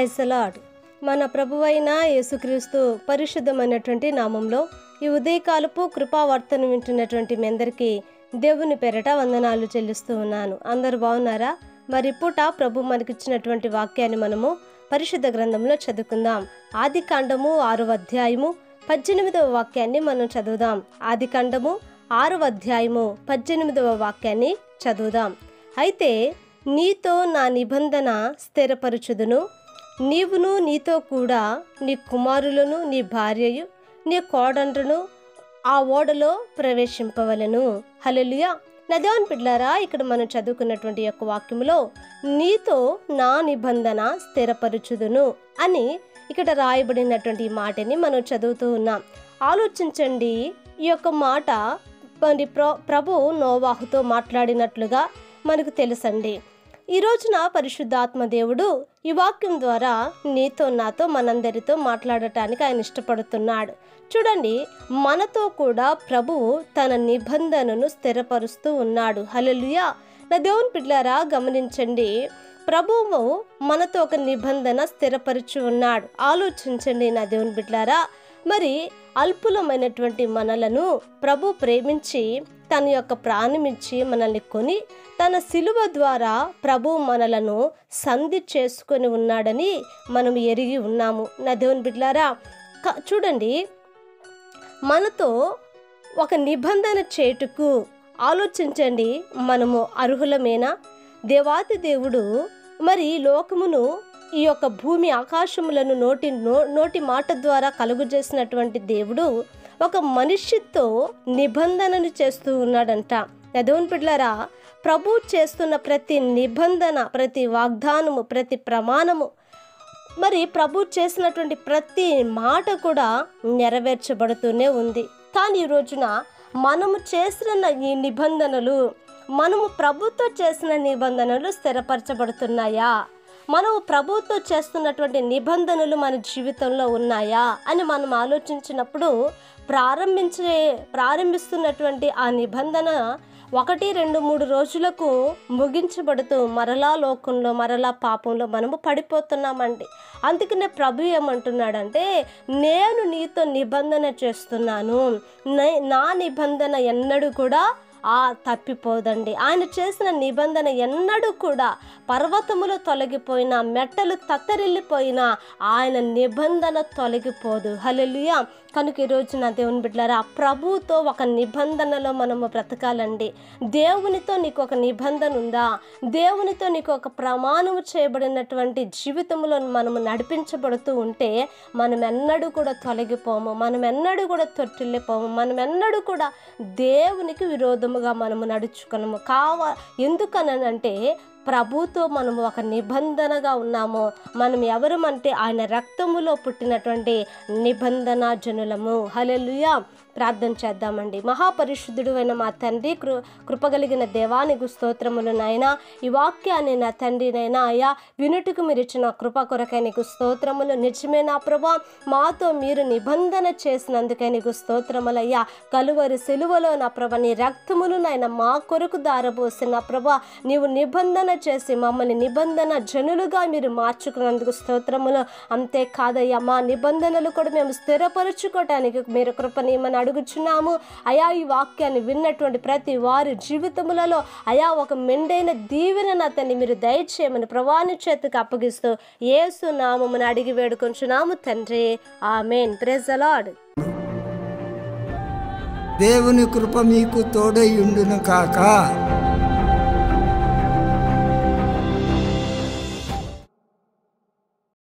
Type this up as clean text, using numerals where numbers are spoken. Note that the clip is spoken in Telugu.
Praise the lord. మన ప్రభువైన యేసుక్రీస్తు పరిశుద్ధమైనటువంటి నామంలో ఈ ఉదయకాలపు కృపావర్తను వింటున్నటువంటి మీ అందరికీ దేవుని పేరట వందనాలు చెల్లిస్తూ ఉన్నాను. అందరూ బాగున్నారా? మరి పూట ప్రభు మనకిచ్చినటువంటి వాక్యాన్ని మనము పరిశుద్ధ గ్రంథంలో చదువుకుందాం. ఆది కాండము 6వ అధ్యాయము 18వ వాక్యాన్ని మనం చదువుదాం. ఆది కాండము 6వ అధ్యాయము 18వ వాక్యాన్ని చదువుదాం. అయితే నీతో నా నిబంధన స్థిరపరచుదును, నీవును నీతో కూడా నీ కుమారులను నీ భార్యయు నీ కోడండ్రును ఆ ఓడలో ప్రవేశింపవలను. హల్లెలూయా. నా దేవుని బిడ్డలారా, ఇక్కడ మనం చదువుకున్నటువంటి యొక్క వాక్యములో నీతో నా నిబంధన స్థిరపరచుదును అని ఇక్కడ రాయబడినటువంటి మాటని మనం చదువుతూ ఉన్నాం. ఆలోచించండి, ఈ యొక్క మాట మరి ప్రభు నోవాహుతో మాట్లాడినట్లుగా మనకు తెలుసండి. ఈ రోజున పరిశుద్ధాత్మ దేవుడు ఈ వాక్యం ద్వారా నీతో నాతో మనందరితో మాట్లాడటానికి ఆయన ఇష్టపడుతున్నాడు. చూడండి, మనతో కూడా ప్రభువు తన నిబంధనను స్థిరపరుస్తూ ఉన్నాడు. హల్లెలూయా. నా దేవుని బిడ్డలారా, గమనించండి, ప్రభువు మనతో ఒక నిబంధన స్థిరపరుచు ఉన్నాడు. ఆలోచించండి నా దేవుని బిడ్డలారా, మరి అల్పులమైనటువంటి మనలను ప్రభు ప్రేమించి తన యొక్క ప్రాణమిచ్చి మనల్ని కొని తన శిలువ ద్వారా ప్రభు మనలను సంధి చేసుకొని ఉన్నాడని మనం ఎరిగి ఉన్నాము. నా దేవుని బిడ్డలారా, చూడండి, మనతో ఒక నిబంధన చేటుకు ఆలోచించండి, మనము అర్హులమేనా? దేవాది దేవుడు మరి లోకమును, ఈ యొక్క భూమి ఆకాశములను నోటి మాట ద్వారా కలుగు చేసినటువంటి దేవుడు ఒక మనిషితో నిబంధనను చేస్తూ ఉన్నాడంట. దేవుని బిడ్డలారా, ప్రభు చేస్తున్న ప్రతి నిబంధన, ప్రతి వాగ్దానము, ప్రతి ప్రమాణము, మరి ప్రభు చేసినటువంటి ప్రతి మాట కూడా నెరవేర్చబడుతూనే ఉంది. కానీ ఈ రోజున మనము చేసిన ఈ నిబంధనలు, మనము ప్రభుతో చేసిన నిబంధనలు స్థిరపరచబడుతున్నాయా? మనము ప్రభుతో చేస్తున్నటువంటి నిబంధనలు మన జీవితంలో ఉన్నాయా అని మనం ఆలోచించినప్పుడు ప్రారంభిస్తున్నటువంటి ఆ నిబంధన 1, 2, 3 రోజులకు ముగించబడుతూ మరలా లోకంలో, మరలా పాపంలో మనము పడిపోతున్నామండి. అందుకనే ప్రభు ఏమంటున్నాడంటే, నేను నీతో నిబంధన చేస్తున్నాను, నా నిబంధన ఎన్నడూ కూడా తప్పిపోదండి. ఆయన చేసిన నిబంధన ఎన్నడూ కూడా పర్వతములు తొలగిపోయినా, మెట్టలు తత్తరిల్లిపోయినా ఆయన నిబంధన తొలగిపోదు. హల్లెలూయా. కనుక ఈరోజు నా దేవుని బిడ్డలారా, ప్రభుతో ఒక నిబంధనలో మనము బ్రతకాలండి. దేవునితో నీకు ఒక నిబంధన ఉందా? దేవునితో నీకు ఒక ప్రమాణము చేయబడినటువంటి జీవితంలో మనము నడిపించబడుతూ ఉంటే మనం ఎన్నడూ కూడా తొలగిపోము, మనం ఎన్నడూ కూడా తొట్టిల్లిపోము, మనం ఎన్నడూ కూడా దేవునికి విరోధముగా మనము నడుచుకున్నాము. ఎందుకనంటే ప్రభుతో మనము ఒక నిబంధనగా ఉన్నాము. మనం ఎవరమంటే ఆయన రక్తములో పుట్టినటువంటి నిబంధన జనులము. హల్లెలూయా. ప్రార్థన చేద్దామండి. మహాపరిశుద్ధుడు అయిన మా తండ్రి, కృపగలిగిన దేవానికి స్తోత్రములు నాయన. ఈ వాక్యాన్ని నా తండ్రి నైనా అయ్యా వినుటకు మీరు ఇచ్చిన కృప కొరకై నీకు స్తోత్రములు. నిజమే నా ప్రభా, మాతో మీరు నిబంధన చేసినందుకై నీకు స్తోత్రములయ్యా. కలువరి సిలువలో నా ప్రభ నీ రక్తమును నాయన మా కొరకు దారబోసి నా ప్రభా నీవు నిబంధన చేసి మమ్మల్ని నిబంధన జనులుగా మీరు మార్చుకున్నందుకు స్తోత్రములు. అంతేకాదయ్యా, మా నిబంధనలు కూడా మేము స్థిరపరచుకోవటానికి మీరు కృపనీయమని అడుగుచున్నాము. అయా, ఈ వాక్యాన్ని విన్నటువంటి ప్రతి వారి జీవితములలో అయా ఒక మెండైన దీవెన అతన్ని మీరు దయచేయమని ప్రభాని చేతికి అప్పగిస్తూ యేసు నామమును అడిగి వేడుకొంచున్నాము తండ్రి. ఆమేన్. Praise the Lord. దేవుని కృప మీకు తోడై ఉండును కాక.